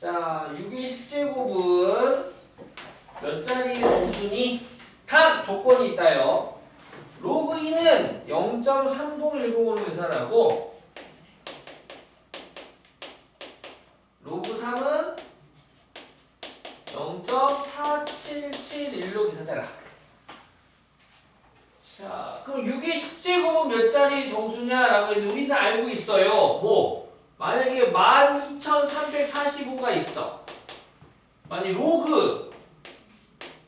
자, 6의 10제곱은 몇 자리 정수니? 단! 조건이 있다요. 로그 2는 0.3010으로 계산하고 로그 3은 0.4771로 계산해라. 자, 그럼 6의 10제곱은 몇 자리 정수냐라고 했는데 우리는 알고 있어요. 뭐? 만약에 12345가 있어. 만약 로그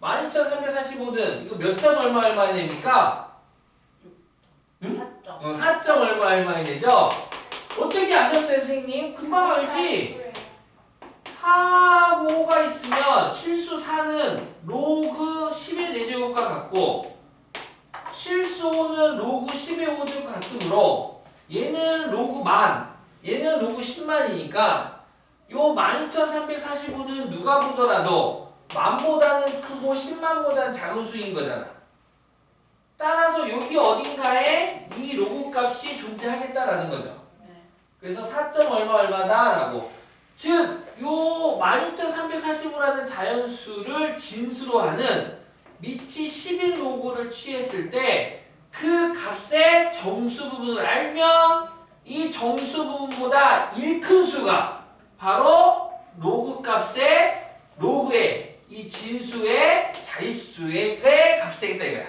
12345는 이거 몇 점 얼마 얼마에 됩니까? 4점. 4점 얼마 얼마에 되죠? 어떻게 아셨어요, 선생님? 금방 알지? 4, 5가 있으면 실수 4는 로그 10의 4제곱과 같고 실수 5는 로그 10의 5제곱과 같으므로 얘는 로그 만, 얘는 로그 10만이니까 요 12345는 누가 보더라도 만보다는 크고 10만보다는 작은 수인 거잖아. 따라서 여기 어딘가에 이 로그 값이 존재하겠다라는 거죠. 네. 그래서 4점 얼마 얼마다라고. 즉, 요 12345라는 자연수를 진수로 하는 미치 11 로그를 취했을 때 그 값의 정수 부분을 알면 이 정수 부분보다 1 큰 수가 바로 로그 값의 로그의 이 진수의 자릿수의 값이 되겠다 이거야.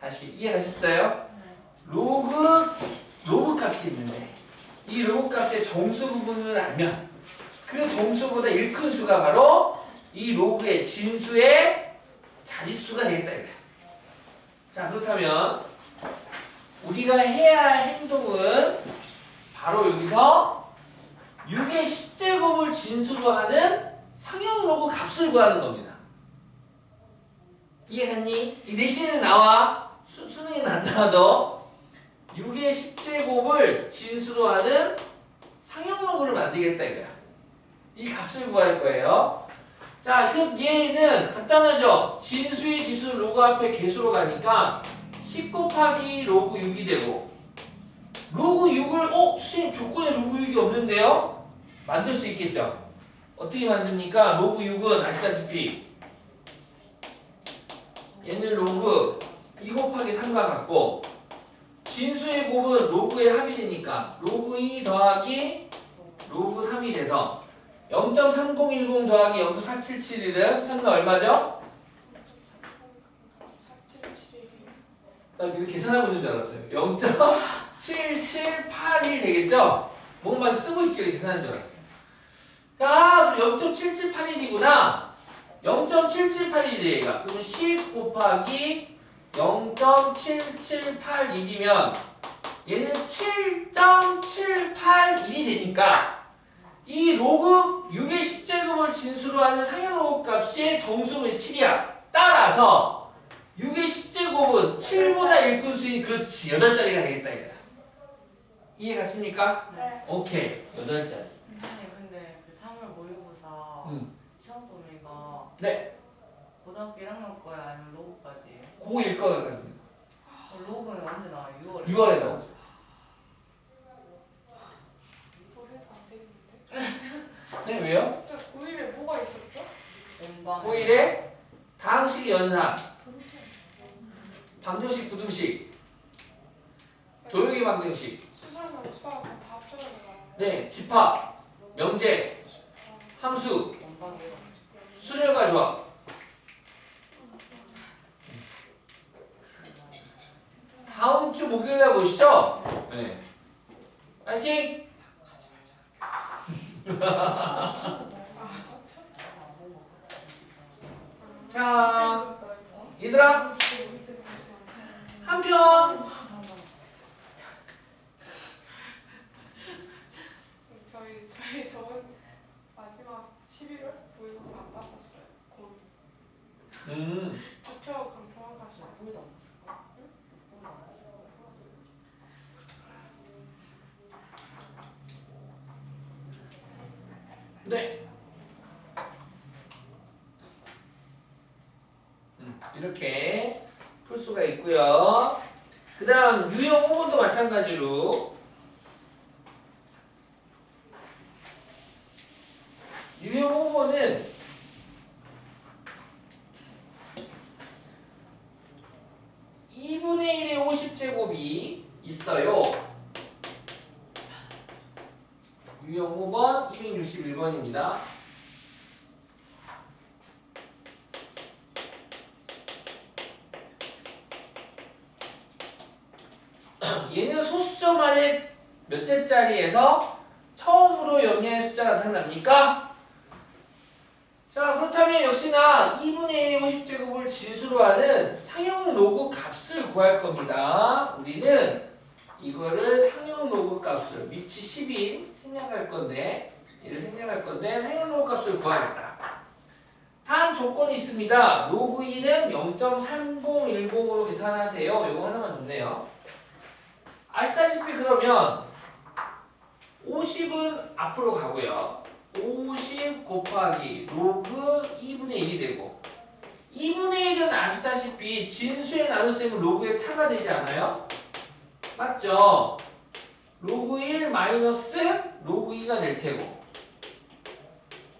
다시 이해하셨어요? 네. 로그 값이 있는데 이 로그 값의 정수 부분을 알면 그 정수보다 1 큰 수가 바로 이 로그의 진수의 자릿수가 되겠다 이거야. 자, 그렇다면 우리가 해야 할 행동은 바로 여기서 6의 10제곱을 진수로 하는 상형 로그 값을 구하는 겁니다. 이해했니? 이 내신에는 나와. 수능에는 안 나와도 6의 10제곱을 진수로 하는 상형 로그를 만들겠다 이거야. 이 값을 구할 거예요. 자, 그럼 얘는 간단하죠? 진수의 지수는 로그 앞에 개수로 가니까 10 곱하기 로그 6이 되고 로그 6을 선생님 조건에 로그 6이 없는데요? 만들 수 있겠죠? 어떻게 만듭니까? 로그 6은 아시다시피 얘는 로그 2 곱하기 3과 같고 진수의 곱은 로그의 합이 되니까 로그 2 더하기 로그 3이 돼서 0.3010 더하기 0.4771은 현가 얼마죠? 4771이요. 나 이거 계산하고 있는 줄 알았어요. 0.7781 되겠죠? 뭔가 쓰고 있길래 계산한 줄 알았어요. 아, 0.7781이구나. 0.7781이에요. 그러면 10 곱하기 0.7781이면 얘는 7.781이 되니까 이 로그 6의 10제곱을 진수로 하는 상형 로그 값이 정수분의 7이야. 따라서 6의 10제곱은 7보다 1 큰 수인 그렇지 8자리가 되겠다 이거야. 이해 갔습니까? 네. 오케이 8자리. 선생님 근데 그 3월 모의고사 시험 범위가 네. 고등학교 1학년 거야 아니면 로그까지? 고1 거 같습니다. 로그는 언제 나와요? 6월에? 6월에 나오죠. 올해도 안 되겠는데? 네, 왜요? 진짜 고1에 뭐가 있었죠? 음방. 고1에 다항식 연산, 방정식, 부등식, 도형의 방정식, 수사는 수학은 다 합쳐서 나와요. 네, 집합, 명제, 함수, 음방이요. 수열과 조합. 다음 주 목요일에 보시죠. 네. 파이팅! 아 진짜? 자, 얘들아, 한편 저희 저번 마지막 11월 모의고사 안 봤었어요. 곧 좋죠. 그럼 평화가시죠. 보이도 안 봤을까? 응? 보이도 안 봤을까? 네. 이렇게 풀 수가 있고요. 그 다음 유형 호문도 마찬가지로 1번입니다. 얘는 소수점 안에 몇째 자리에서 처음으로 영리한 숫자가 나타납니까? 자, 그렇다면 역시나 2분의 1 50제곱을 진수로 하는 상형 로그 값을 구할 겁니다. 우리는 이거를 상형 로그 값을 위치 10인 생략할 건데 얘를 생략할 건데 상형 로그 값을 구하겠다. 단 조건이 있습니다. 로그 2는 0.3010으로 계산하세요. 이거 하나만 좋네요. 아시다시피 그러면 50은 앞으로 가고요. 50 곱하기 로그 2분의 1이 되고 2분의 1은 아시다시피 진수의 나눗셈은 로그의 차가 되지 않아요? 맞죠? 로그 1 마이너스 로그 2가 될 테고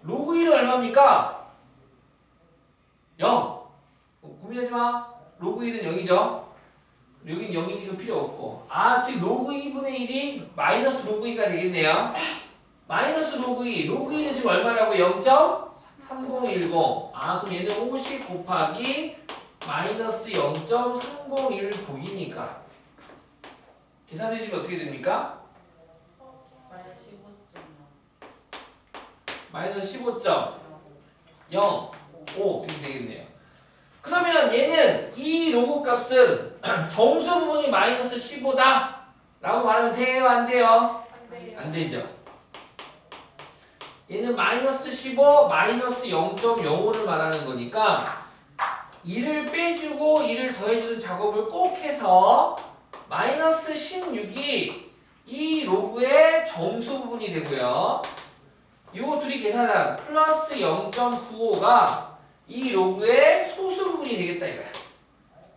로그 1은 얼마입니까? 0. 고민하지 마. 로그 1은 0이죠? 여긴 0이니까 필요 없고 즉 로그 2분의 1이 마이너스 로그 2가 되겠네요. 마이너스 로그 2, 로그 2는 지금 얼마라고? 0.3010. 그럼 얘는 50 곱하기 마이너스 0.3010이니까 계산해주면 어떻게 됩니까? 마이너스 15.05 이렇게 되겠네요. 그러면 얘는 이 로그 값은 정수 부분이 마이너스 15다 라고 말하면 돼요? 안 돼요? 안 돼요. 안 되죠. 얘는 마이너스 15, 마이너스 0.05를 말하는 거니까 2를 빼주고 2를 더해주는 작업을 꼭 해서 마이너스 16이 이 로그의 정수 부분이 되고요. 요 둘이 계산한 플러스 0.95가 이 로그의 소수 부분이 되겠다 이거야.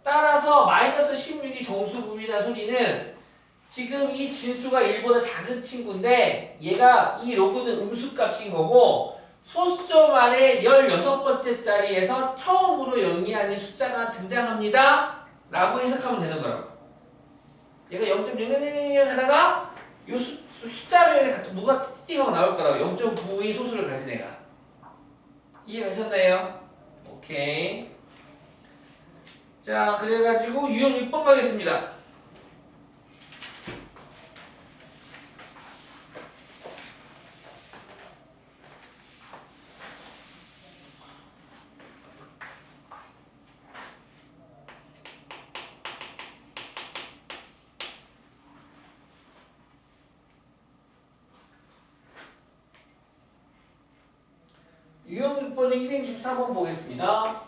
따라서 마이너스 16이 정수 부분이라는 소리는 지금 이 진수가 1보다 작은 친구인데 얘가 이 로그는 음수값인 거고 소수점 안에 16번째 자리에서 처음으로 영리하는 숫자가 등장합니다 라고 해석하면 되는 거라고. 얘가 0.0000 하다가 요 숫자를 누가 띠띠하고 나올 거라고. 0.92 소수를 가진 애가. 이해가셨나요? 오케이. 자, 그래가지고 유형 6번 가겠습니다. 유형 6번의 264번 보겠습니다.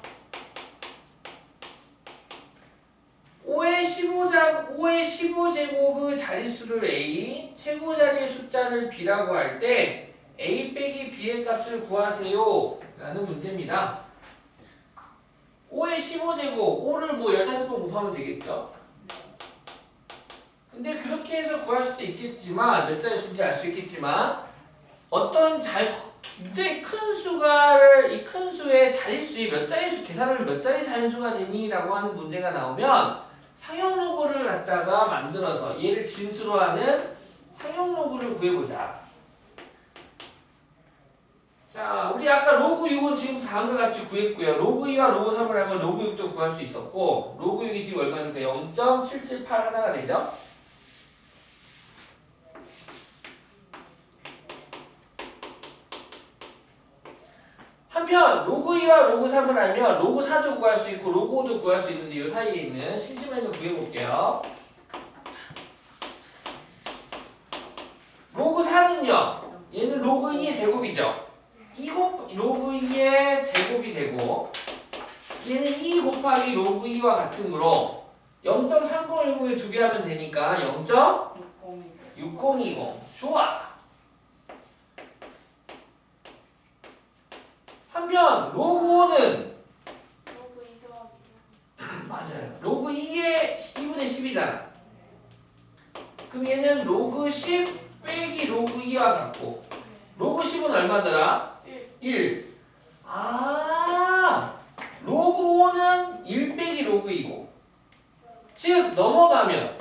5의 15제곱의 자릿수를 A, 최고 자리의 숫자를 B라고 할 때 A 빼기 B의 값을 구하세요 라는 문제입니다. 5의 15제곱, 5를 뭐 15번 곱하면 되겠죠? 근데 그렇게 해서 구할 수도 있겠지만 몇 자릿수인지 알 수 있겠지만 어떤 굉장히 큰 수가를 이 큰 수의 자릿수의 몇 자릿수 계산하면 몇 자리 자연수가 되니? 라고 하는 문제가 나오면 상형 로그를 갖다가 만들어서 얘를 진수로 하는 상형 로그를 구해보자. 자, 우리 아까 로그 6은 지금 다음과 같이 구했고요. 로그 2와 로그 3을 하면 로그 6도 구할 수 있었고 로그 6이 지금 얼마니까 0.778 하나가 되죠? 한편 로그 2와 로그 3을 알면 로그 4도 구할 수 있고 로그 5도 구할 수 있는데 이 사이에 있는 심심한 거 구해볼게요. 로그 4는요. 얘는 로그 2의 제곱이죠. 로그 2의 제곱이 되고 얘는 2 곱하기 로그 2와 같은 거로 0.3010에 두 배 하면 되니까 0.6020 좋아. 한편 로그 5는 로그 2 더하기 맞아요. 로그 2의 2분의 10이잖아. 그럼 얘는 로그 10 빼기 로그 2와 같고 로그 10은 얼마더라? 1. 로그 5는 1 빼기 로그 2고 즉 넘어가면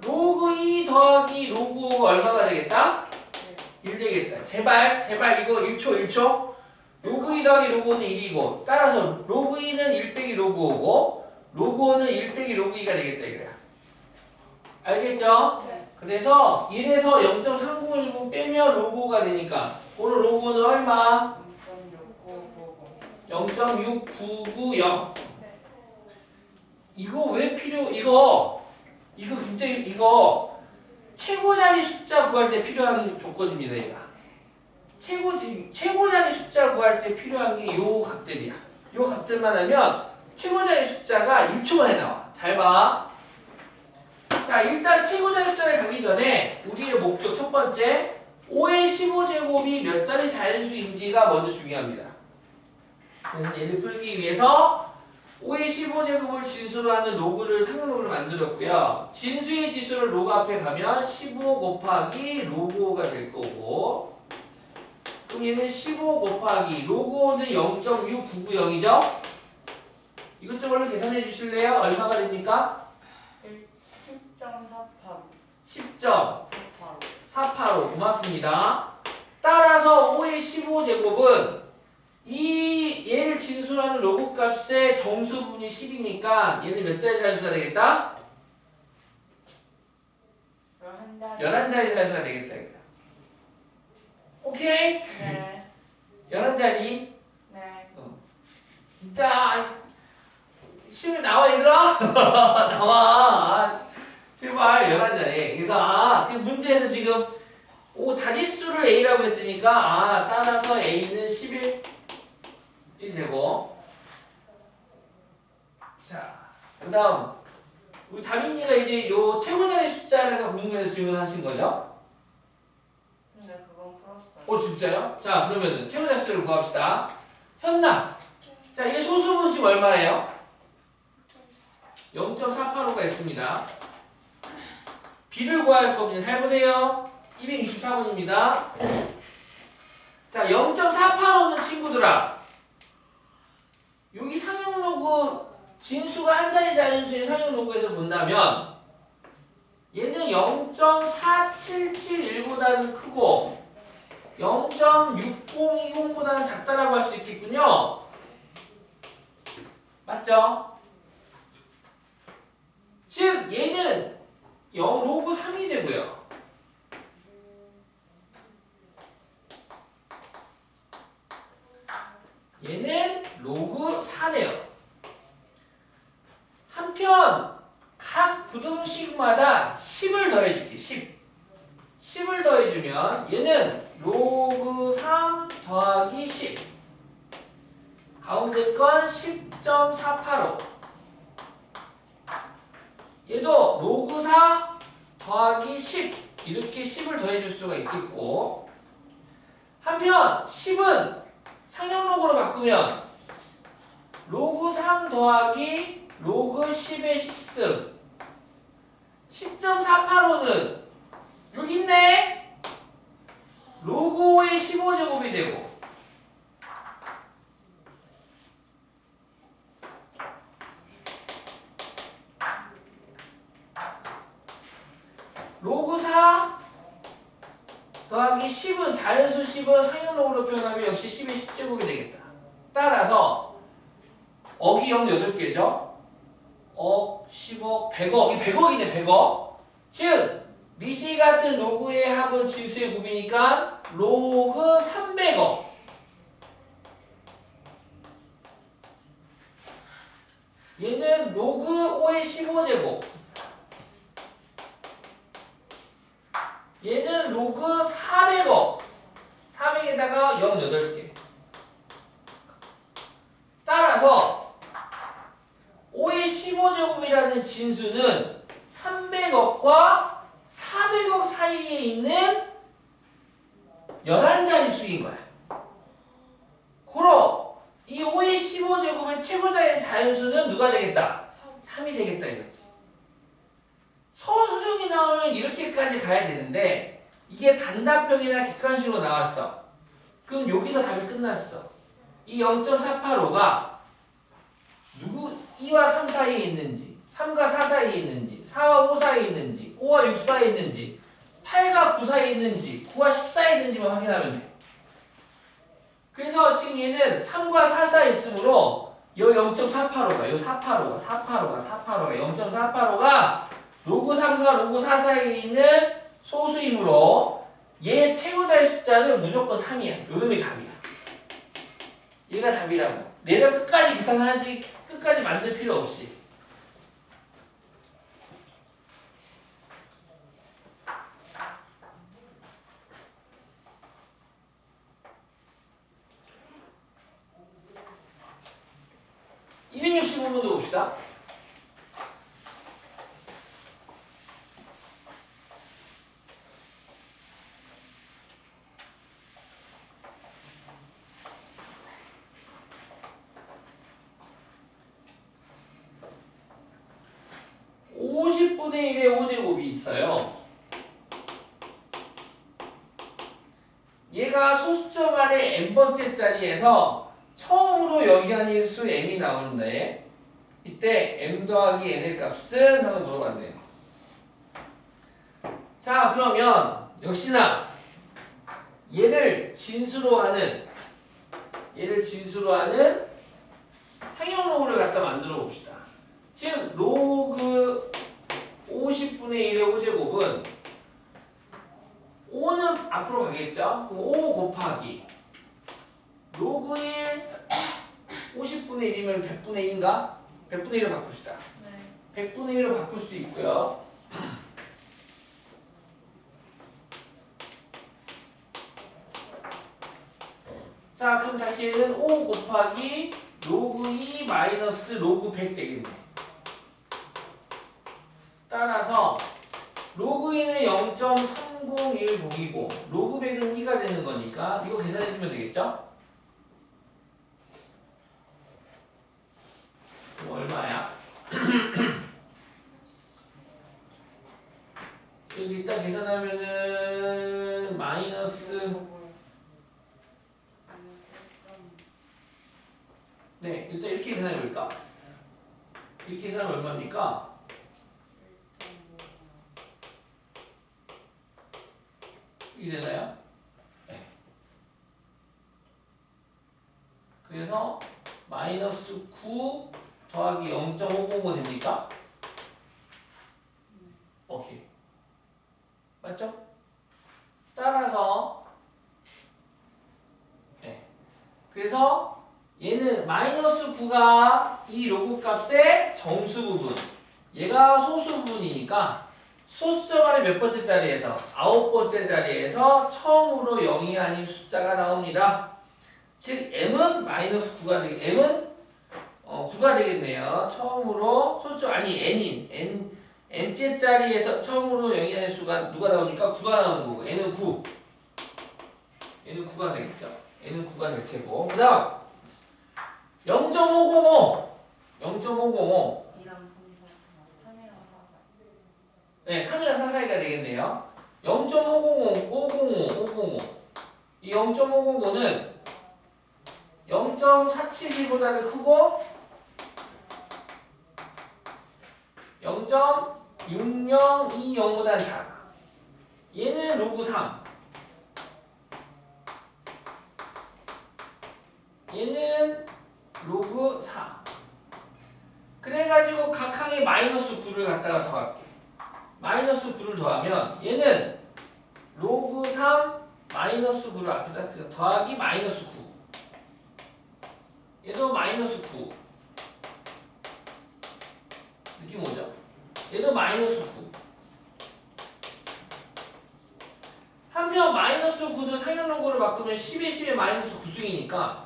로그 2 더하기 로그 5가 얼마가 되겠다? 1 되겠다. 제발 이거 1초. 로그 2 더하기 로그 5는 1이고 따라서 로그 2는 1 빼기 로그 5고 로그 5는 1 빼기 로그 2가 되겠다 이거야. 알겠죠? 네. 그래서 1에서 0.3010 빼면 로그 5가 되니까 오늘 로그 5는 얼마? 0.69990. 네. 이거 왜 이거 굉장히 이거 최고 자리 숫자 구할 때 필요한 조건입니다, 얘가. 최고 자리 숫자 구할 때 필요한 게 요 값들이야. 요 값들만 하면 최고 자리 숫자가 1초 만에 나와. 잘 봐. 자, 일단 최고 자리 숫자를 가기 전에 우리의 목적 첫 번째 5의 15제곱이 몇 자리 자연수인지가 먼저 중요합니다. 그래서 얘를 풀기 위해서 5의 15제곱을 진수로 하는 로그를 상용로그를 만들었고요. 진수의 지수를 로그 앞에 가면 15 곱하기 로그 5가 될 거고 그럼 얘는 15 곱하기 로그 5는 0.6990이죠? 이것 좀 얼른 계산해 주실래요? 얼마가 됩니까? 10.48. 10.485 고맙습니다. 따라서 5의 15제곱은 얘를 진수하는 로그 값의 정수분이 10이니까 얘는 몇 자리 자연수가 되겠다? 11자리. 11자리 자연수가 되겠다. 이거야. 오케이? 네. 11자리. 네. 진짜 시험에 나와 얘들아? 나와. 제발 11자리. 그래서 그 문제에서 지금 자릿수를 A라고 했으니까 따라서 A는 11이 되고 자 그 다음 우리 다민이가 이제 요 최고자리 숫자가 궁금해서 질문하신 거죠? 근데 그건 풀었어요. 진짜요? 자 그러면 최고자리 숫자를 구합시다. 현나 자 얘 소수분 지금 얼마예요? 0.485가 있습니다. B를 구할 겁니다. 잘 보세요. 264번입니다. 자, 0.485는 친구들아. 여기 상용 로그 진수가 한 자리 자연수의 상용 로그에서 본다면 얘는 0.4771보다는 크고 0.6020보다는 작다라고 할 수 있겠군요. 맞죠? 즉 얘는 로그 3이 되고요. 얘는 로그 4네요. 한편 각 부등식마다 10을 더해줄게. 10을 더해주면 얘는 로그 3 더하기 10 가운데 건 10.485 얘도 로그 4 더하기 10 이렇게 10을 더해줄 수가 있겠고 한편 10은 상형로그로 바꾸면 로그 3 더하기 로그 10의 10승 10.485는 여기 있네. 로그 5의 15제곱이 되고 로그 4 더하기 10은 자연수 10은 상형로그로 표현하면 역시 10의 10제곱이 되겠다. 따라서 억이 0 8개죠. 억, 10억, 100억. 이 100억이네 100억. 즉 미시 같은 로그의 합은 진수의 곱이니까 로그 300억. 얘는 로그 5의 15제곱. 얘는 로그 400억. 400에다가 0 8개. 따라서 5의 15제곱이라는 진수는 300억과 400억 사이에 있는 11자리 수인 거야. 고로 이 5의 15제곱의 최고자의 자연수는 누가 되겠다? 3이 되겠다 이거지. 서수정이 나오면 이렇게까지 가야 되는데 이게 단답형이나 객관식으로 나왔어. 그럼 여기서 답이 끝났어. 이 0.485가 누구 2와 3 사이에 있는지 3과 4 사이에 있는지 4와 5 사이에 있는지 5와 6 사이에 있는지 8과 9 사이에 있는지 9와 10 사이에 있는지만 확인하면 돼. 그래서 지금 얘는 3과 4 사이에 있으므로 요 0.485가 요 485가 0.485가 로그 3과 로그 4 사이에 있는 소수이므로 얘 최고자의 숫자는 무조건 3이야. 요 놈이 답이야. 얘가 답이라고. 내가 끝까지 계산하지 끝까지 만들 필요 없이. (265번도) 봅시다. (50분의 1의 5제곱이) 있어요. 얘가 소수점 안에 n번째 자리에서 처음으로 여기한 일수 m이 나오는데 이때 m 더하기 n의 값은? 하고 물어봤네요. 자, 그러면 역시나 얘를 진수로 하는 상형 로그를 갖다 만들어 봅시다. 즉 로그 50분의 1의 5제곱은 5는 앞으로 가겠죠? 그럼 5 곱하기 로그 1 50분의 1이면 100분의 2인가? 100분의 1로 바꿉시다. 네. 100분의 1로 바꿀 수 있고요. 자, 그럼 다시 얘는 5 곱하기 로그 2 마이너스 로그 100 되겠네. 따라서 로그 2는 0.301 로그 100은 2가 되는 거니까 이거 계산해주면 되겠죠? 그럼 얼마야? 여기 일단 계산하면은 마이너스, 네, 일단 이렇게 계산해볼까? 이렇게 계산하면 얼마입니까? 이게 되나요? 네. 그래서 마이너스 9 더하기 0.505 됩니까? 오케이. 맞죠? 따라서 네. 그래서 얘는 마이너스 9가 이 로그 값의 정수 부분, 얘가 소수 부분이니까 소수점 안에 몇 번째 자리에서? 9번째 자리에서 처음으로 0이 아닌 숫자가 나옵니다. 즉 m은 마이너스 9가 m은 9가 되겠네요. 처음으로 소수점 아니 n인 n째 자리에서 처음으로 0이 아닌 수가 누가 나오니까 9가 나오는 거고 n은 9. 얘는 9가 되겠죠. n은 9가 될 테고. 그다음 0.505 2랑 3이랑 4 네, 3이랑 4 사이가 되겠네요. 0.505 이 0.505는 0.472보다는 크고 0.6020보다는 작아. 얘는 로그 3, 얘는 로그 4. 그래가지고 각 항에 마이너스 9를 갖다가 더할게. 마이너스 9를 더하면 얘는 로그 3 마이너스 9를 앞에다 더하기 마이너스 9. 얘도 마이너스 9. 느낌 오죠? 얘도 마이너스 9. 한편 마이너스 9는 상형 로그를 바꾸면 10에 10에 마이너스 9승이니까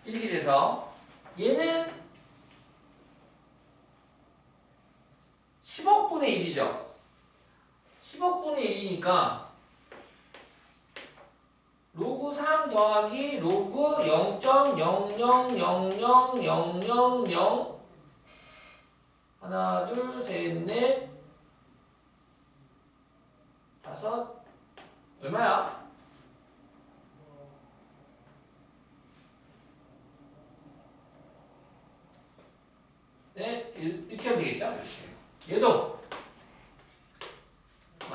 이렇게 돼서 얘는 10억분의 1이죠. 10억분의 1이니까 로그 3 더하기 로그 0.000000 하나 둘 셋 넷 다섯 얼마야?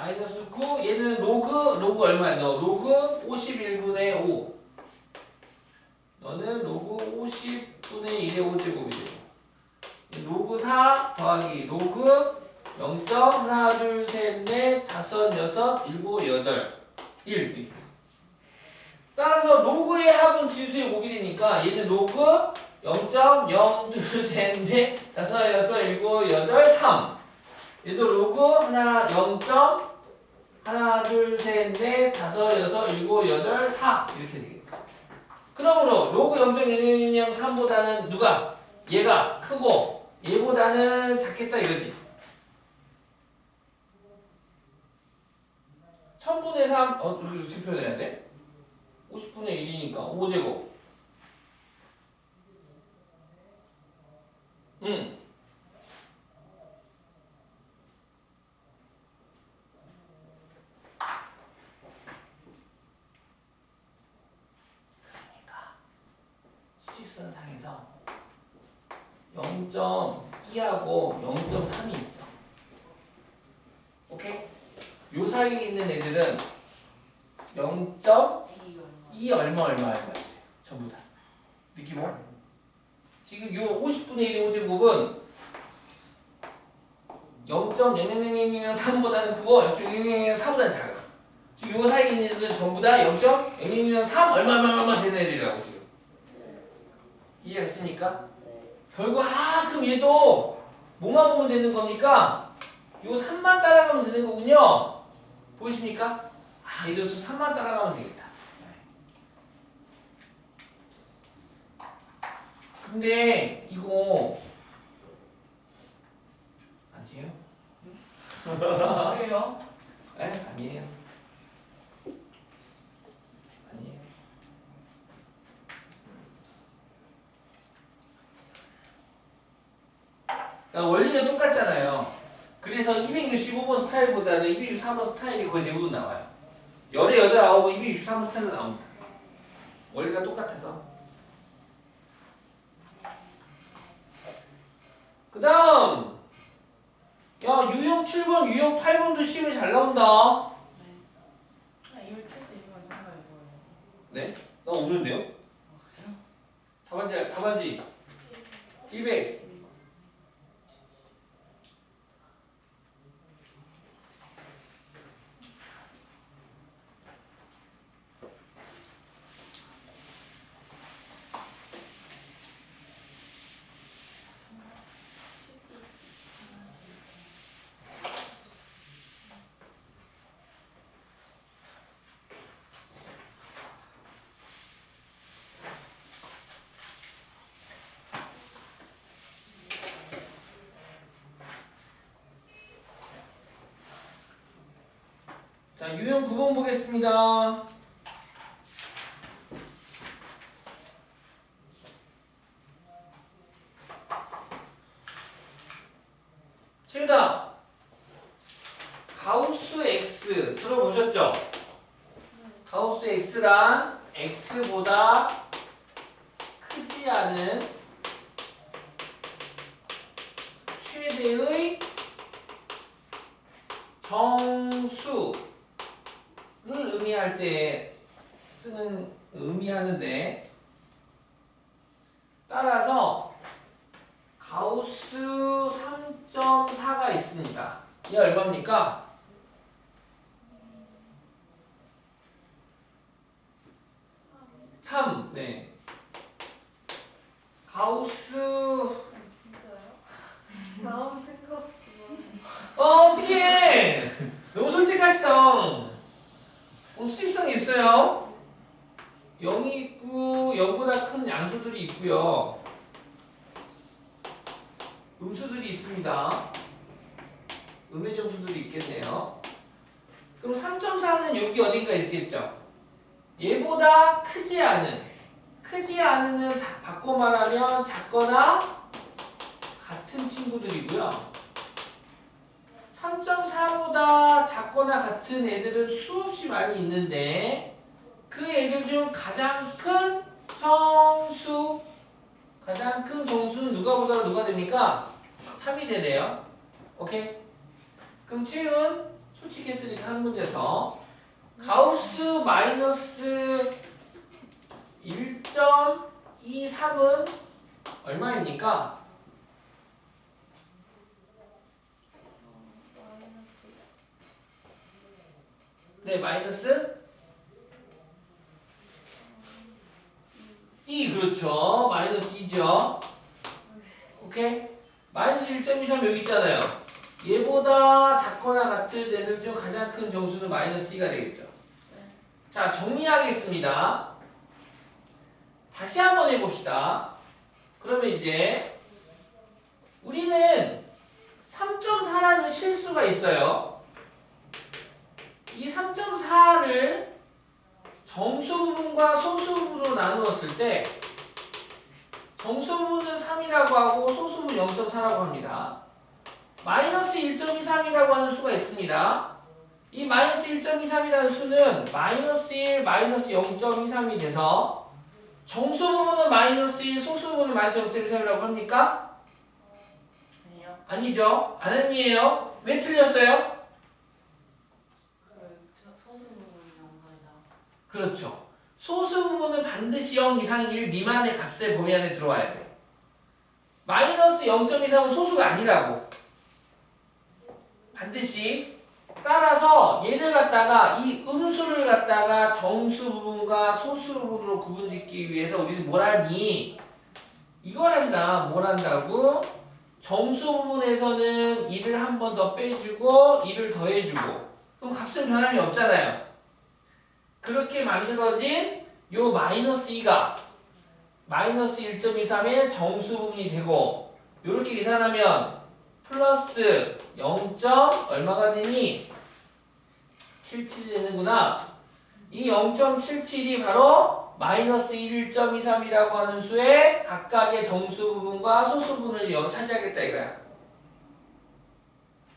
마이너스 9 얘는 로그 얼마야? 너 로그 51분의 5 너는 로그 50분의 1의 5제곱이 되고 로그 4 더하기 로그 0. 하나 둘 셋 넷 다섯 여섯 일곱 여덟 1 따라서 로그의 합은 진수의 곱이 되니까 얘는 로그 0.0 둘 셋 넷 다섯 여섯 일곱 여덟 3 얘도 로그 하나 0. 하나 둘 셋 넷 다섯 여섯 일곱 여덟 4 이렇게 되겠다. 그러므로 로그 0.0003보다는 누가? 얘가 크고 얘보다는 작겠다 이거지. 1000분의 3 이렇게 표현해야 돼? 50분의 1이니까 5제곱 수직선상에서 0.2하고 0.3이 있어. 오케이? 요 사이에 있는 애들은 0.2 얼마 있어요. 전부 다. 느낌 와? 지금 요 50분의 1의 5제곱은 0.0003보다는 크고 0.0004보다는 작아. 지금 요 사이에 있는 애들은 전부 다 0.0003 얼마 되는 애들이라고 지금. 이해가 됐습니까? 결국 그럼 얘도 뭐만 보면 되는 겁니까? 요 3만 따라가면 되는 거군요. 보이십니까? 이래서 3만 따라가면 되겠다. 근데 이거 아니에요? 왜요? 아니에요. 아니에요. 그러니까 원리는 똑같잖아요. 그래서 265번 스타일보다는 264번 스타일이 거의 대부분 나와요. 열의 8, 9, 263번 스타일로 나옵니다. 원리가 똑같아서. 그 다음 야 유형 7번, 유형 8번도 시험이 잘 나온다. 이미 72번 정답 이거예요. 네? 나 없는데요? 답안지 200. 자, 유형 9번 보겠습니다. 채우다. 가우스 X 들어보셨죠? 가우스 X란 X보다 크지 않은 최대의 정수를 의미할 때 의미하는데 따라서 가우스 3.4가 있습니다. 얘 얼마입니까? 3. 네. 가우스 진짜요? 나온 생각 없어. 어떡해! 너무 솔직하시다. 수직성이 있어요. 0이 있고 0보다 큰 양수들이 있고요. 음수들이 있습니다. 음의 정수들이 있겠네요. 그럼 3.4는 여기 어딘가 있겠죠? 얘보다 크지 않은은 바꿔 말하면 작거나 같은 친구들이고요. 3.4보다 작거나 같은 애들은 수없이 많이 있는데 그 애들 중 가장 큰 정수는 누가 됩니까? 3이 되네요. 오케이? 그럼 채윤 솔직히 했으니까 한 문제 더. 가우스 마이너스 1.23은 얼마입니까? 마이너스. 네, 마이너스 2, 그렇죠. 마이너스 2죠. 오케이? 마이너스 1.23 여기 있잖아요. 얘보다 작거나 같을 때는 중 가장 큰 정수는 마이너스 2가 되겠죠. 자, 정리하겠습니다. 다시 한번 해봅시다. 그러면 이제 우리는 3.4라는 실수가 있어요. 이 3.4를 정수 부분과 소수 부분으로 나누었을 때 정수 부분은 3이라고 하고 소수 부분 0.4라고 합니다. 마이너스 1.23이라고 하는 수가 있습니다. 이 마이너스 1.23이라는 수는 마이너스 1, 마이너스 0.23이 돼서 정수 부분은 마이너스 1, 소수 부분은 마이너스 0.23이라고 합니까? 아니요. 아니죠. 아니에요. 왜 틀렸어요? 소수 부분이 0보다. 그렇죠. 소수 부분은 반드시 0 이상 1 미만의 값의 범위 안에 들어와야 돼. 마이너스 0.23은 소수가 아니라고. 반드시. 따라서 얘를 갖다가 이 음수를 갖다가 정수 부분과 소수 부분으로 구분짓기 위해서 우리는 뭘 하니? 이걸 한다. 뭘 한다고? 정수 부분에서는 1을 한 번 더 빼주고 1을 더해주고 그럼 값은 변함이 없잖아요. 그렇게 만들어진 요 마이너스 2가 마이너스 1.23의 정수 부분이 되고 요렇게 계산하면 플러스 0. 얼마가 되니? 77이 되는구나. 이 0.77이 바로 마이너스 1.23이라고 하는 수의 각각의 정수 부분과 소수 부분을 차지하겠다 이거야.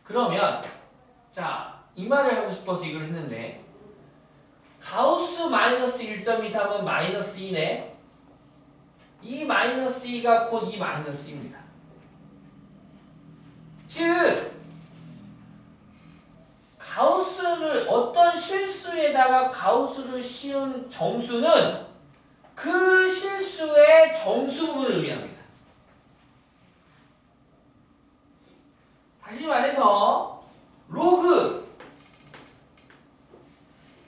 그러면 자, 이 말을 하고 싶어서 이걸 했는데 가우스 마이너스 1.23은 마이너스 2네. 이 마이너스 2가 곧 이 마이너스 2입니다. 즉 가우스를 어떤 실수에다가 가우스를 씌운 정수는 그 실수의 정수 부분을 의미합니다. 다시 말해서 로그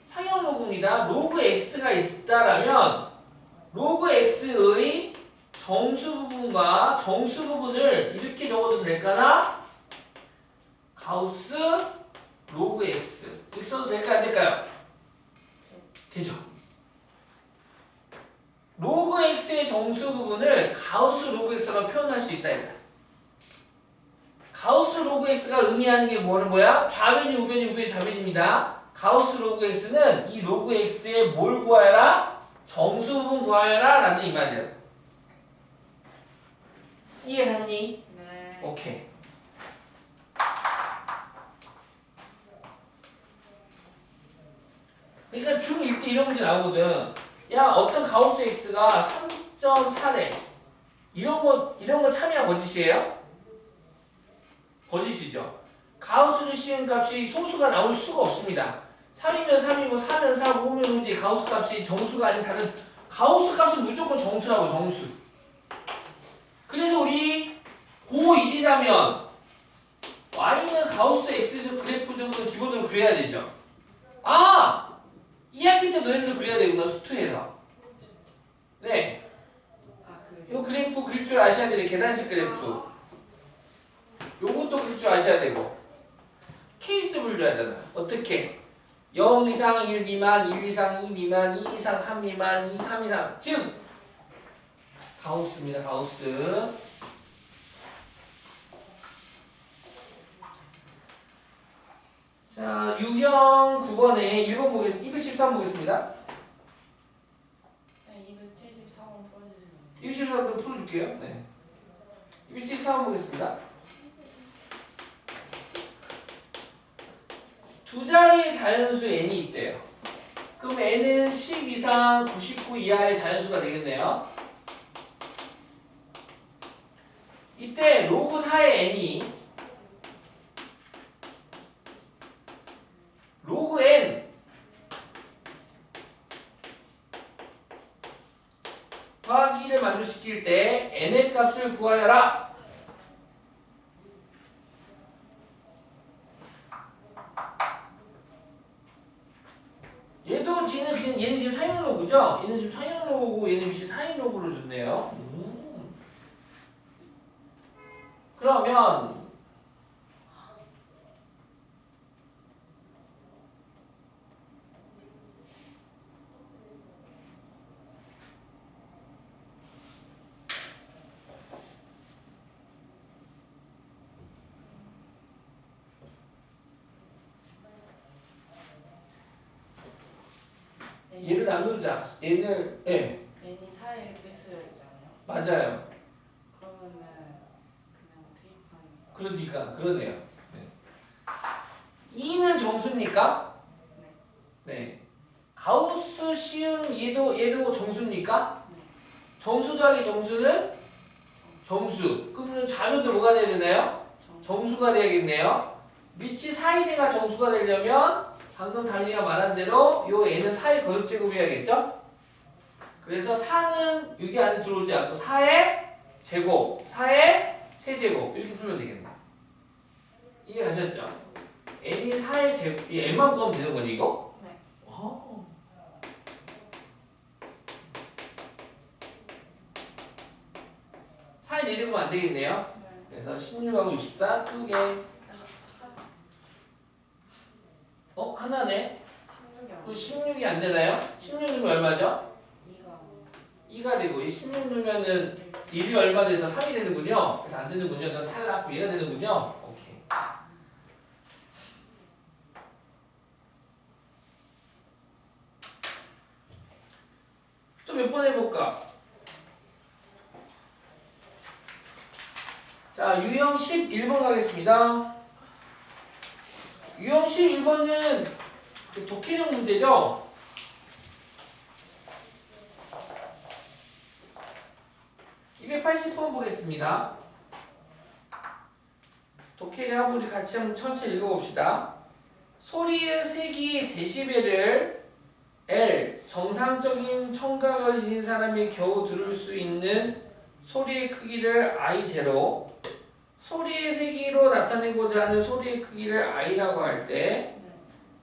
상형 로그입니다. 로그 x가 있다라면 로그 x의 정수 부분과 정수 부분을 이렇게 적어도 될까나? 가우스 로그 x 이렇게 써도 될까요? 안 될까요? 되죠. 로그 x의 정수 부분을 가우스 로그 x로 표현할 수 있다. 가우스 로그 x가 의미하는 게 뭐야? 좌변이 우변이 우변이 좌변입니다. 가우스 로그 x는 이 로그 x의 뭘 구하여라? 정수 부분 구하여라 라는 이 말이야. 이해했니? 네. 오케이. 그러니까 중1 때 이런 문제 나오거든. 야, 어떤 가우스 x가 3.4래. 이런 거 참이야 거짓이에요? 거짓이죠. 가우스를 씌운 값이 소수가 나올 수가 없습니다. 3이면 3이고 4면 4고 5면 5지. 가우스 값이 정수가 아닌 다른 가우스 값은 무조건 정수라고 정수. 그래서 우리 고1이라면 y는 가우스 x에서 그래프 정도는 기본으로 그려야 되죠. 아! 2학기 때 너희들도 그려야 되구나, 수투에서. 네. 요 그래프 그릴 줄 아셔야 되네, 계단식 그래프. 요것도 그릴 줄 아셔야 되고. 케이스 분류하잖아. 어떻게? 0 이상 1 미만, 1 이상 2 미만, 2 이상 3 미만, 2, 3 이상. 즉, 가우스입니다, 가우스. 자, 유형 9번에 1번 보겠습니다. 213 보겠습니다. 네, 274번 풀어주세요. 213번 풀어줄게요. 네. 214번 보겠습니다. 두 자리의 자연수 n이 있대요. 그럼 n은 10 이상 99 이하의 자연수가 되겠네요. 이때 로그 4의 n이 B를 만족시킬 때 n의 값을 구하여라. 얘도 얘는 지금 상형 로그죠? 얘는 지금 상형 로그고 얘는 미시 사인 로그로 줬네요. 그러면 얘를 나누자. 얘를 n이 4에 빼서야 되잖아요. 맞아요. 그러면은 그냥 대입하는 그러니까 그러네요. 네. 2는 정수입니까? 네. 가우스 시은 얘도 정수입니까? 네. 정수 더하기 정수는 정수. 그러면 자료도 뭐가 돼야 되나요? 정수가 돼야겠네요. 밑이 4인애가 정수가 되려면 방금 달리가 말한 대로 요 n은 4의 거듭제곱이어야겠죠? 그래서 4는 여기 안에 들어오지 않고 4의 제곱, 4의 세제곱 이렇게 풀면 되겠네. 이해 가셨죠? n이 4의 제곱, 이 n만 구하면 되는 거지 이거? 네. 와. 사의 4제곱은 안 되겠네요. 네. 그래서 16하고 64 2개. 하나네. 16이요. 그럼 16이 안 되나요? 16이면 얼마죠? 2가 2가 되고 이 16 넣으면은 1이 얼마 돼서 3이 되는군요. 그래서 안 되는군요. 넌 탈락. 얘가 되는군요. 오케이. 또 몇 번 해볼까? 자, 유형 11번 가겠습니다. 유형 11번은 독해력 문제죠? (280번) 보겠습니다. 독해력 우리 같이 한번 천천히 읽어봅시다. 소리의 세기 데시벨을 L 정상적인 청각을 지닌 사람이 겨우 들을 수 있는 소리의 크기를 I0 소리의 세기로 나타내고자 하는 소리의 크기를 I라고 할 때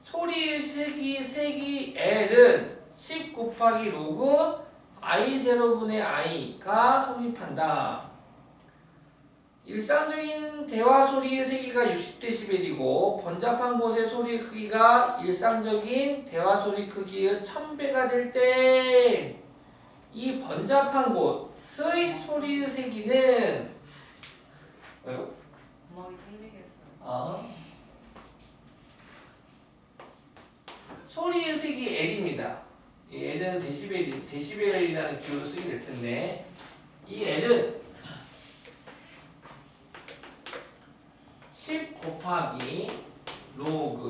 소리의 세기 L은 10 곱하기 로그 I0분의 I가 성립한다. 일상적인 대화 소리의 세기가 60dB이고 번잡한 곳의 소리의 크기가 일상적인 대화 소리 크기의 1000배가 될 때 이 번잡한 곳의 소리의 세기는 왜요? 고막이 뚫리겠어요. 소리의 색이 L입니다. 이 L은 데시벨이라는 기호로 쓰게 될 텐데 이 L은 10 곱하기 로그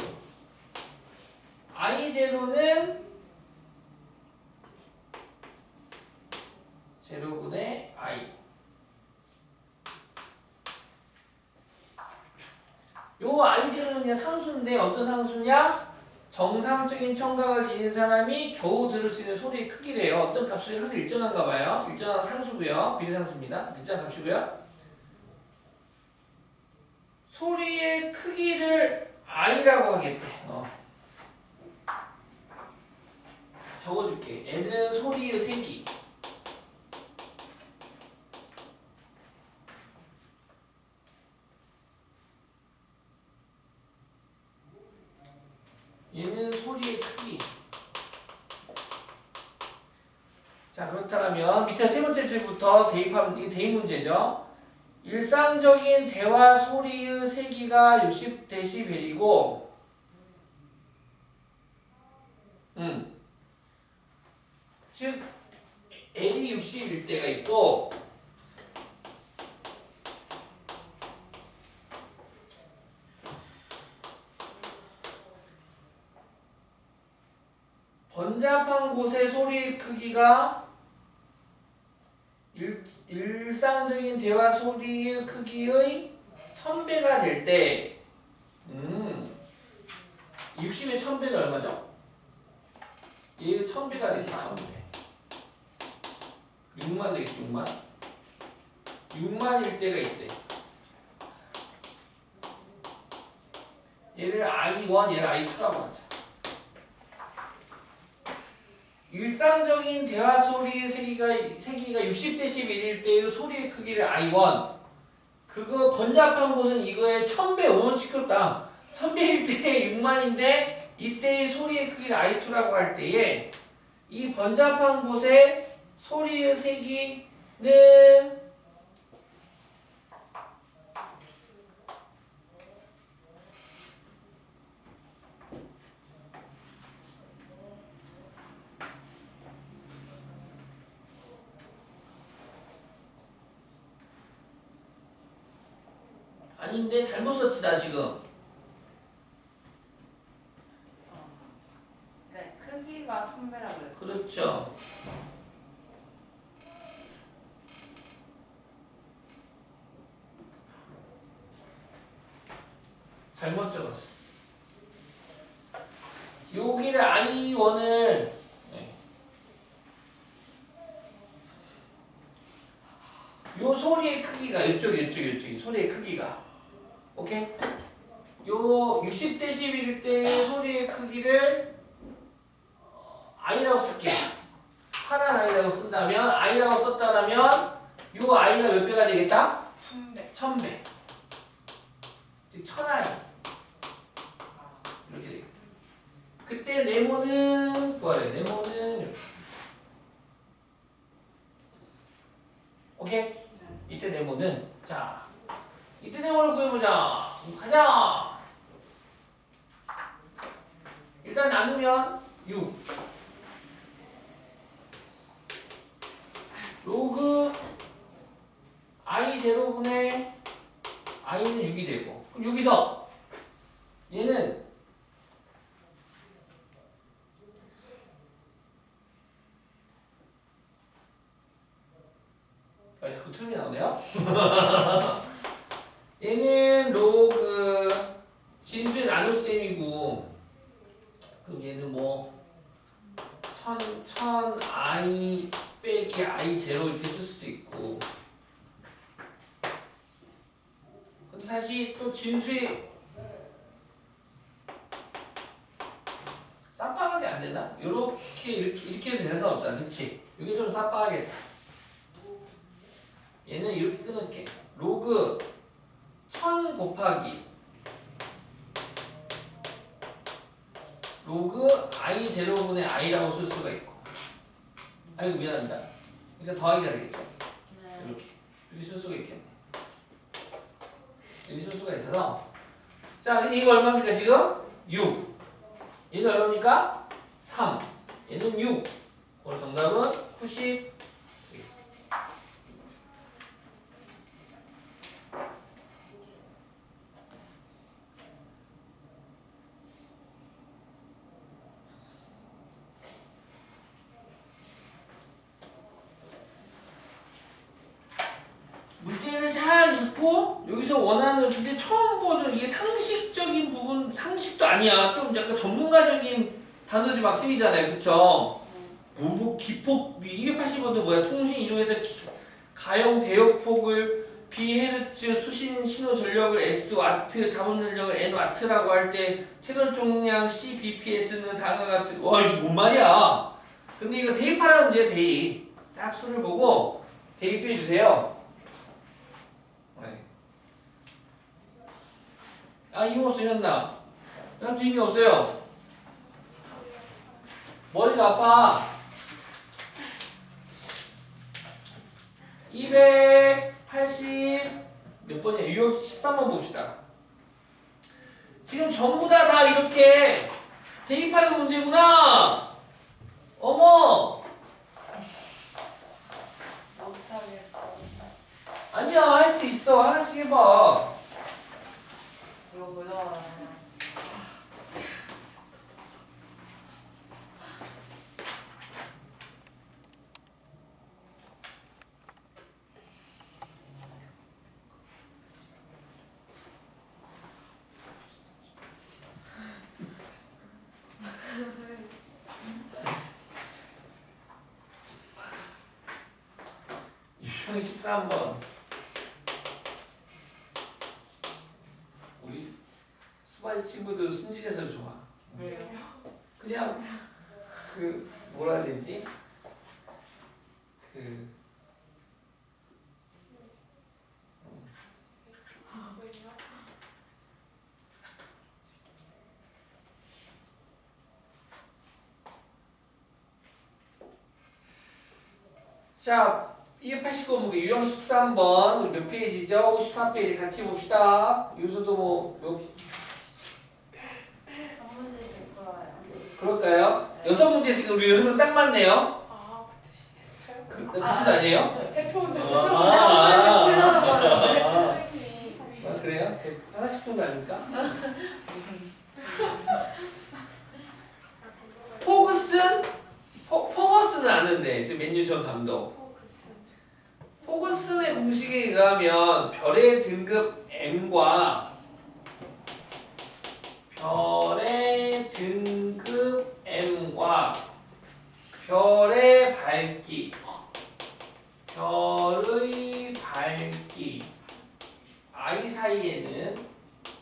I0는 제로분의 I 요 I0는 그냥 상수인데 어떤 상수냐? 정상적인 청각을 지닌 사람이 겨우 들을 수 있는 소리의 크기래요. 어떤 값이 항상 일정한가 봐요. 일정한 상수고요. 비례상수입니다. 일정한 값이고요. 소리의 크기를 I라고 하겠대. 적어줄게. N은 소리의 세기. 얘는 소리의 크기. 자, 그렇다면 밑에 세 번째 줄부터 대입하면 이게 대입 문제죠. 일상적인 대화 소리의 세기가 60dB이고 즉 L이 60일 때가 있고 번잡한 곳의 소리 크기가 일상적인 대화 소리의 크기의 1000배가 될 때 60의 1000배는 얼마죠? 얘 1000배가 되죠. 1000배. 6만 되겠지. 6만. 6만일 때가 있대. 얘를 I1, 얘를 I2라고 하자. 일상적인 대화 소리의 세기가 60dB일 때의 소리의 크기를 I1. 그거 번잡한 곳은 이거의 1000배, 5원 시끄럽다. 1000배일 때 6만인데 이때의 소리의 크기를 I2라고 할 때에 이 번잡한 곳의 소리의 세기는 아닌데 잘못 썼지 나 지금. 네, 크기가 1000배라고 그랬어요. 그렇죠. 잘못 적었어. 여기를 I1을 요 소리의 크기가 이쪽이 소리의 크기가 오케이? 요 60dB일 때의 소리의 크기를 I라고 쓸게. 파란 I라고 쓴다면 I라고 썼다라면 요 I가 몇 배가 되겠다? 1000배. 1000배. 즉 1000I 이렇게 되겠다. 그때 네모는 구하래. 네모는 이렇게. 오케이? 이때 네모는 자 이때 네모를 구해보자. 가자. 일단 나누면 6 로그 I 제로분의 I는 6이 되고 그럼 여기서 얘는 자꾸 틀림이 나오네요. 얘는 로그 진수의 나눗셈이고 그럼 얘는 뭐 1000 I 빼기 I 제로 이렇게 쓸 수도 있고 근데 사실 또 진수의 쌈박하게 안 되나? 이렇게 해도 되는 건 없잖아. 그치? 이게 좀 쌈박하겠다. 얘는 이렇게 끊을게. 로그 1000 곱하기 로그 I 제로분의 I라고 쓸 수가 있고 아이고 미안합니다. 그러니까 더하기가 되겠죠. 네. 이렇게 쓸 수가 있겠네. 이렇게 쓸 수가 있어서 자 근데 이거 얼마입니까 지금? 6 얘는 얼마입니까? 3 얘는 6 오늘 정답은 90 문제를 잘 읽고 여기서 원하는 근데 처음 보는 이게 상식적인 부분 상식도 아니야. 좀 약간 전문가적인 단어들이 막 쓰이잖아요. 그쵸? 뭐 기폭 280원도 뭐야? 통신 이동에서 가용 대역폭을 비헤르츠 수신 신호 전력을 S 와트 자본 전력을 N 와트라고 할 때 채널 총량 C BPS는 다음과 같은 와 이게 뭔 말이야? 근데 이거 대입하라는 문제야. 대입. 딱 수를 보고 대입해 주세요. 아 힘 없어 현나. 현주 힘이 없어요. 머리가 아파. 280 몇 번이야? 유형 13번 봅시다. 지금 전부 다 이렇게 대입하는 문제구나. 어머. 못하겠어. 아니야 할 수 있어. 하나씩 해봐. 이거 보자. 유형 13번. 우리 수바지 친구들 순진해서 좋아. 왜요? 그냥 그 뭐라 해야 되지? 그 자, 289문제 유형 13번 우리 몇 페이지죠? 54페이지 같이 봅시다. 여기서도 뭐 한 문제씩 풀어요. 그럴까요? 6문제 지금 우리 6문 딱 맞네요. 아, 붙으시겠어요? 같은 아니에요? 네. 대표 혼자 아, 그래요? 하나씩 푼 거 아닙니까? 포거스는 아는데 지금 맨유 전 감독. 포거슨의 공식에 의하면 별의 등급 m과 별의 밝기 I 사이에는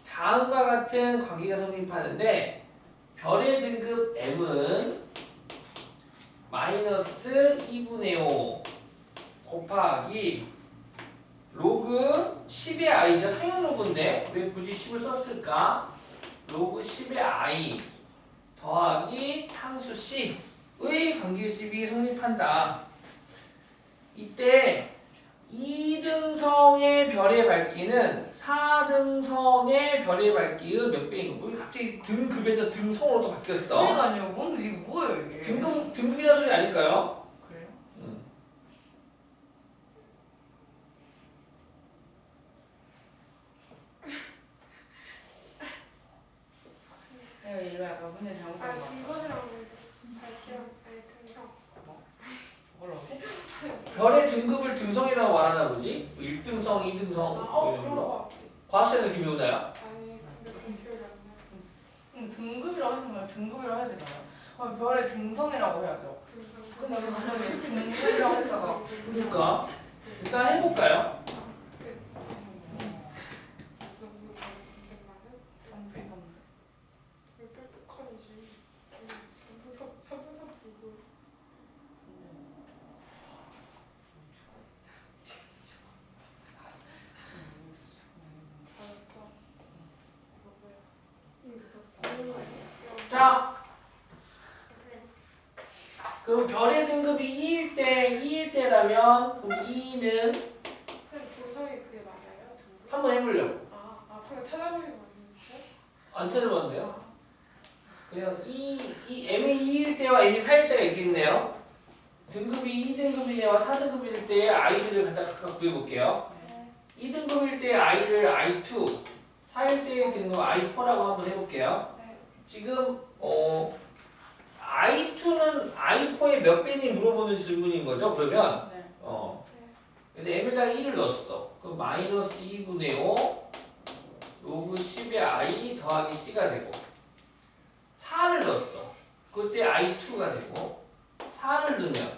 다음과 같은 관계가 성립하는데 별의 등급 m은 마이너스 2분의 5 곱하기 로그 10의 i죠. 상용 로그인데 왜 굳이 10을 썼을까? 로그 10의 i 더하기 상수 c의 관계식이 성립한다. 이때 2등성의 별의 밝기는 4등성의 별의 밝기의 몇 배인 거고 갑자기 등급에서 등성으로 또 바뀌었어. 그러니까요. 뭔 이게 뭐예요 이게? 등급이라는 소리 아닐까요? 그래요? 이거 약간 문제 잘못된 거 아, 같아. 증거이라고 읽었어. 밝기랑 등성. 뭐라고? 별의 등급을 등성이라고 말하나 보지? 1등성, 2등성 그런 거 같아. 과학시간을 이렇게 배우나요? 아니, 근데 그 기억이 안 나. 등급이라고 하신 거예요. 등급이라고 해야 되잖아요. 그럼 별의 등성이라고 해야죠. 등성. 근데 왜 갑자기 등급이라고 했다가 그러니까 일단 해볼까요? 자, 그럼 별의 등급이 2일 때라면 그럼 2는 등성이 그게 맞아요? 등급? 한번 해보려고. 그냥 찾아보는 거 아니었어요? 안 찾아봤는데요? 그냥 이 m이 2일 때와 m이 4일 때가 있겠네요. 등급이 2등급이네와 4등급일 때의 i들을 갖다 구해볼게요. 2등급일 때의 i를 i2, 4일 때의 등급 i4라고 한번 해볼게요. 네. 지금 i2는 i4의 몇 배니 물어보는 질문인 거죠? 그러면 네. 근데 m에다가 1을 넣었어. 그럼 마이너스 2분의 5 로그 10의 i 더하기 c가 되고 4를 넣었어. 그때 i2가 되고 4를 넣으면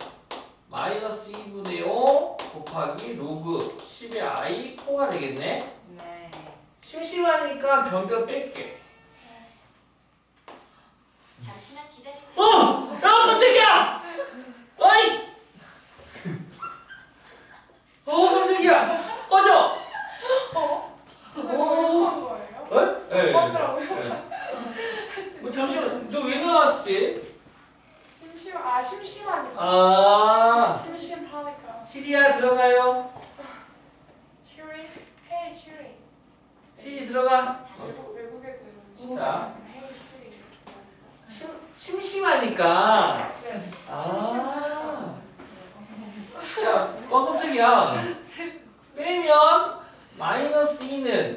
마이너스 2분의 5 곱하기 로그 10의 i 4가 되겠네. 네. 심심하니까 변변 뺄게. 잠시만 기다리세요. 야 깜짝이야! 어이! 깜짝이야! 꺼져! 거예요? 네? 맞아요. 잠시만, 너 왜 나왔지? 심심하니까. 심심하니까. 시리아 들어가요. 슈리, 헤이 슈리. 시리 들어가. 외국 애들은 자. 헤이 슈리. 심심하니까. 네. 야, 깜짝이야. 빼면 마이너스 2는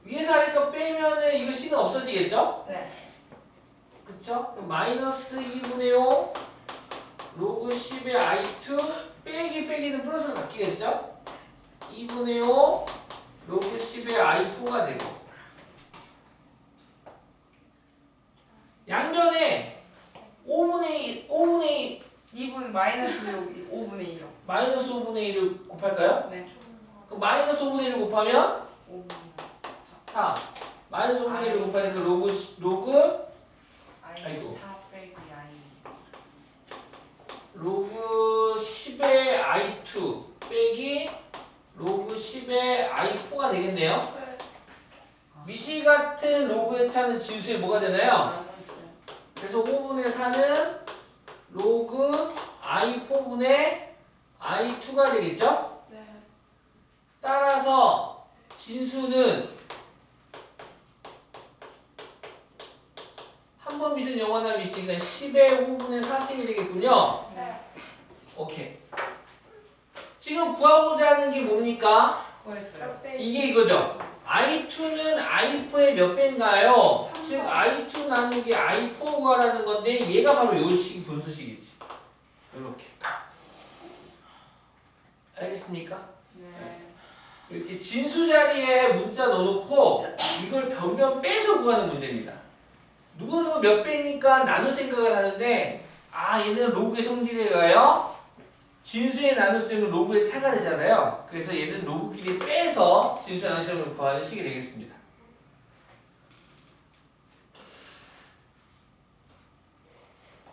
위에서 하니까 빼면은 이거 C는 없어지겠죠? 네. 그쵸? 그럼 마이너스 2분의 5 로그 10의 i2 빼기는 플러스로 바뀌겠죠? 2분의 5 로그 10의 i4가 되고 양변에 5분의 2분 마이너스 5분의 1요. 마이너스 5분의 1을 곱할까요? 네. 그럼 마이너스 5분의 1을 곱하면 5분의 4. 마이너스 5분의 1을 곱하니까 로그 I 아이고. 4 빼기 I. 로그 10의 i2 빼기 로그 10의 i4가 되겠네요. 네. 미시 같은 로그의 차는 진수에 뭐가 되나요? 마이너스. 그래서 5분의 4는 로그 i4분의 i2가 되겠죠? 네. 따라서 진수는 한 번 미는 영원한 미시니까 10의 5분의 4승이 되겠군요. 네. 오케이. 지금 구하고자 하는 게 뭡니까? 구했어요. 몇 배? 이게 이거죠. i2는 i4의 몇 배인가요? 즉 i2 나누기 i4 구하라는 건데 얘가 바로 요 식이 분수식이지. 이렇게. 알겠습니까? 네. 이렇게 진수 자리에 문자 넣어놓고 이걸 변변 빼서 구하는 문제입니다. 누구누구 몇 배니까 나눌 생각을 하는데 얘는 로그의 성질에 의하여 진수의 나눗셈은 로그의 차가 되잖아요. 그래서 얘는 로그끼리 빼서 진수의 나눗셈을 구하는 식이 되겠습니다.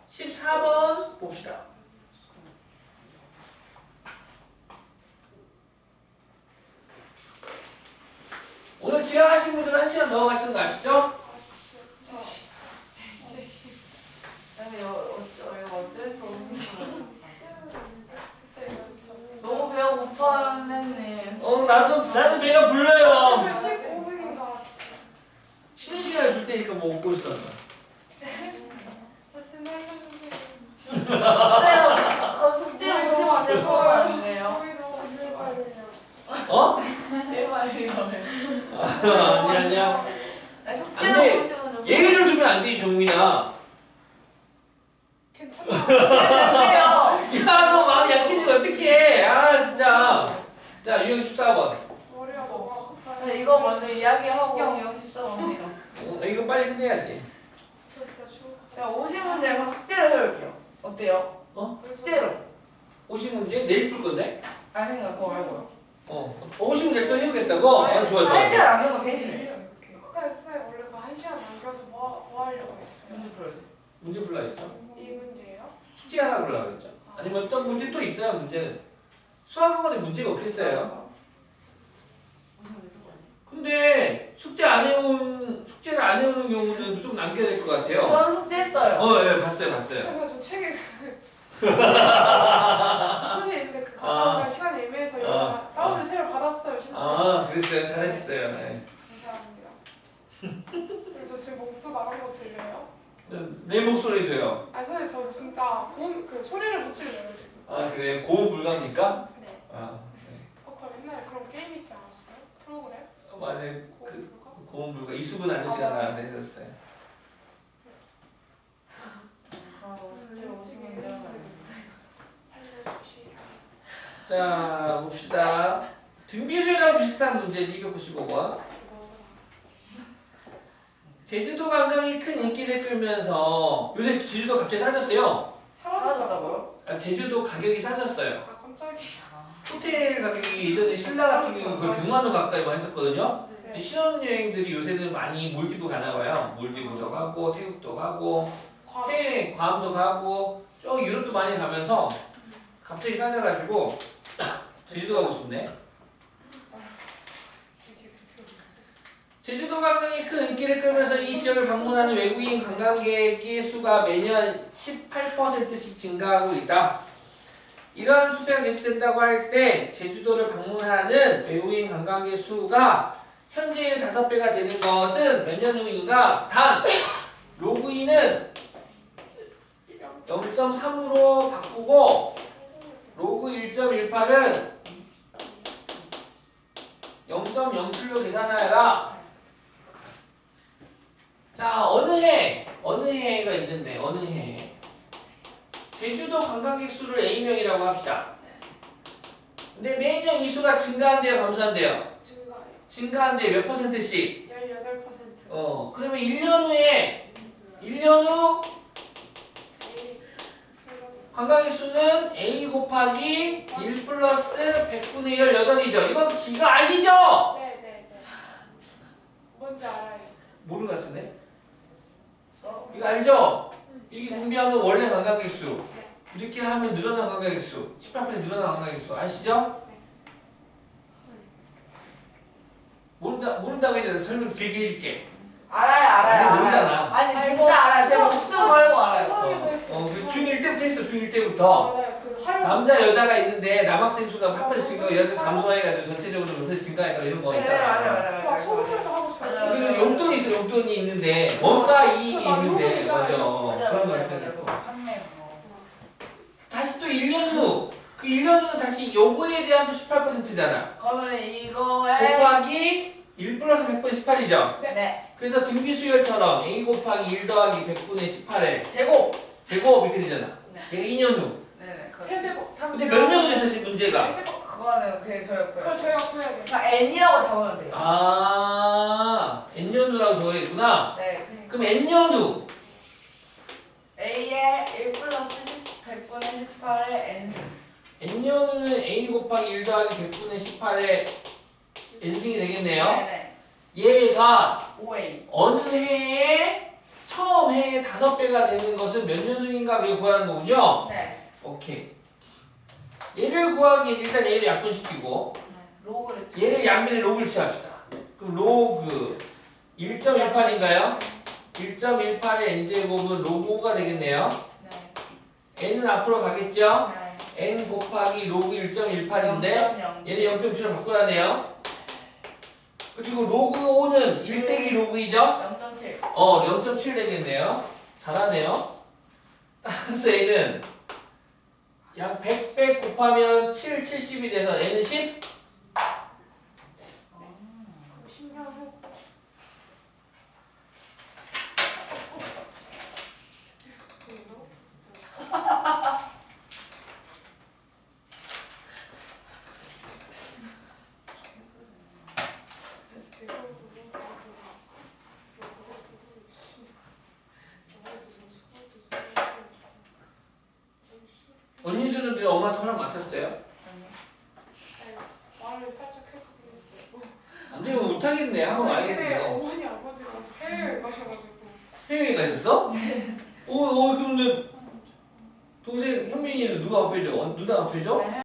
(14번) 봅시다. 오늘 지각하신 분들은 1시간 더 가시는 거 아시죠? 어쩔 수 없는 그때 연습. 너무 배가 고파했네. 나는 배가 불러요. 15분인 것 같아. 쉬는 시간을 줄 테니까 뭐 먹고 있어. 다시 날려주세요. 그래요. 그럼 숙제를 오시면 제보면 안 돼요. 거기 너무 힘들거든요. 어? 제발요. 아니야. 숙제를 안 돼. 오시면 좀. 예외를 두면 안 되지, 정민아. 괜찮아. 안 돼요. 야, 너 마음 약해지면 어떡해. 진짜. 자, 유형 14번. 머리가 너무 아파요. 자, 이거 먼저 이야기하고 유형 14번이요. 이거 빨리 끝내야지. 저 진짜 죽을 것 제가 50문제 그럼 숙제를 해볼게요. 어때요? 숙제로. 50문제? 내일 풀 건데? 생각 그거 말고요. 50문제 또 해보겠다고? 좋아. 한 시간 안 되면 대신해요. 아까 쌤 원래 그 1시간 남겨서 뭐 하려고 했어요? 문제 풀어야지. 문제 풀라 했죠? 이 문제예요? 숙제 하나 풀라 그랬죠? 아니면 또 문제 또 있어요, 문제는. 수학학원에 문제가 없겠어요. 근데 숙제를 안 해오는 경우는 좀 남겨야 될 것 같아요. 저는 숙제했어요. 예, 봤어요. 그래서 저 책에 독서실 있는데 그 가져오기가 시간이 애매해서 이거 다운을 새로 받았어요. 심지어. 그랬어요. 잘했어요. 네. 감사합니다. 그리고 저 지금 목도 나간 거 들려요? 내 목소리도요. 선생님 저 진짜 그 소리를 못 질러요 지금. 그래. 고음 불가입니까? 네. 네. 그럼 옛날에 그런 게임 있지 않았어요? 프로그램? 맞아요. 고음 불가? 고음 불가. 이수근 아저씨가 나와서 했었어요. 숙제 50문제 살려주시라. 자, 봅시다. 등비수랑 비슷한 문제지, 295번. 제주도 관광이 큰 인기를 끌면서 요새 제주도 갑자기 싸졌대요. 사라졌다고요? 제주도 가격이 싸졌어요. 깜짝이야. 호텔 가격이 예전에 신라 같은 경우는 거의 100만 원 가까이 했었거든요. 네. 신혼여행들이 요새는 많이 몰디브 가나 봐요. 몰디브도 가고 태국도 가고 괌도 가고 저 유럽도 많이 가면서 갑자기 싸져가지고 제주도 가고 싶네. 제주도 관광이 큰 인기를 끌면서 이 지역을 방문하는 외국인 관광객의 수가 매년 18%씩 증가하고 있다. 이러한 추세가 계속된다고 할 때 제주도를 방문하는 외국인 관광객 수가 현재의 5배가 되는 것은 몇 년 후인가? 단! 로그인은 0.3으로 바꾸고 로그 1.18은 0.07로 계산하여라. 자, 어느 해가 있는데 어느 해 제주도 관광객 수를 A명이라고 합시다. 근데 매년 이 수가 증가한대요, 감소한대요? 증가해요. 증가한대 몇 %씩? 18%. 그러면 1년 후 관각의 수는 a 곱하기 1 플러스 100분의 18이죠. 이건 기가 아시죠? 네네네. 뭔지 알아요. 모르는 것 같은데? 이거 알죠? 이렇게 분비하면 원래 관각의 수. 이렇게 하면 늘어난 관각의 수. 18% 늘어난 관각의 수. 아시죠? 모른다고 했잖아. 설명 길게 해줄게. 알아요. 모르잖아. 아니 아니, 진짜 뭐, 알아요. 제 목숨 걸고 알아요. 수학에서 했어요. 그 중1 때부터 했어. 중1 때부터. 맞아요. 그 활용. 남자 여자가 있는데 남학생 수가 8% 증가, 여자 감소해가지고 전체적으로 몇 % 증가했다 이런 거 네, 있잖아. 맞아요. 막 소문도 하고 싶어요. 맞아요. 그리고 용돈이 있어. 용돈이 있는데 원가 이익이 맞아, 있는데 용돈 있잖아요. 맞아. 그런 거 있잖아. 맞아요. 판매 뭐. 다시 또 1년 후. 그 1년 후는 다시 요거에 대한 또 18%잖아. 그러면 이거에 곱하기 1 플러스 100분의 18이죠. 네 그래서 등비수열처럼 a 곱하기 1 더하기 100분의 18의 제곱. 제곱 이렇게 되잖아. 네. 얘가 2년 후. 네네. 세제곱. 근데 몇 년으로 했어 지금 문제가? 세제곱. 그거는 그게 저였고요. 그걸 저희가 구해야 돼요. 그러니까 n이라고 적으면 돼요. 아 n년 후라고 적어야겠구나. 네. 그러니까 그럼 n년 후. a의 1 플러스 100분의 18의 n. n년 후는 a 곱하기 1 더하기 100분의 18의 n승이 되겠네요. 네네. 얘가 5a. 어느 해에 처음 해에 5배가 되는 것은 몇 년 후인가 왜 구하는 거군요. 네. 오케이. 얘를 구하기 위해 일단 얘를 약분시키고 로그를 얘를 양면에 로그를 취합시다. 그럼 로그 1.18인가요? 1.18의 n제곱은 로그 5가 되겠네요. 네. n은 앞으로 가겠죠? 네. n 곱하기 로그 1.18인데 0.0. 얘는 0.7로 바꿔야네요. 그리고 로그 5는 1 빼기 로그 2죠? 0.7. 0.7 되겠네요. 잘하네요. 따라서 얘는 약 100 곱하면 7, 70이 돼서 얘는 10? 10년 후. 언니들은 늘 엄마한테 허락 맡았어요? 말을 살짝 해주긴 했어요. 안 되면 못하겠네. 한번 근데 와야겠네요. 어머니 아버지가 해외 가셔가지고. 해외에 가셨어? 그런데 동생 현민이는 누가 앞에줘? 누나 앞에줘? 네.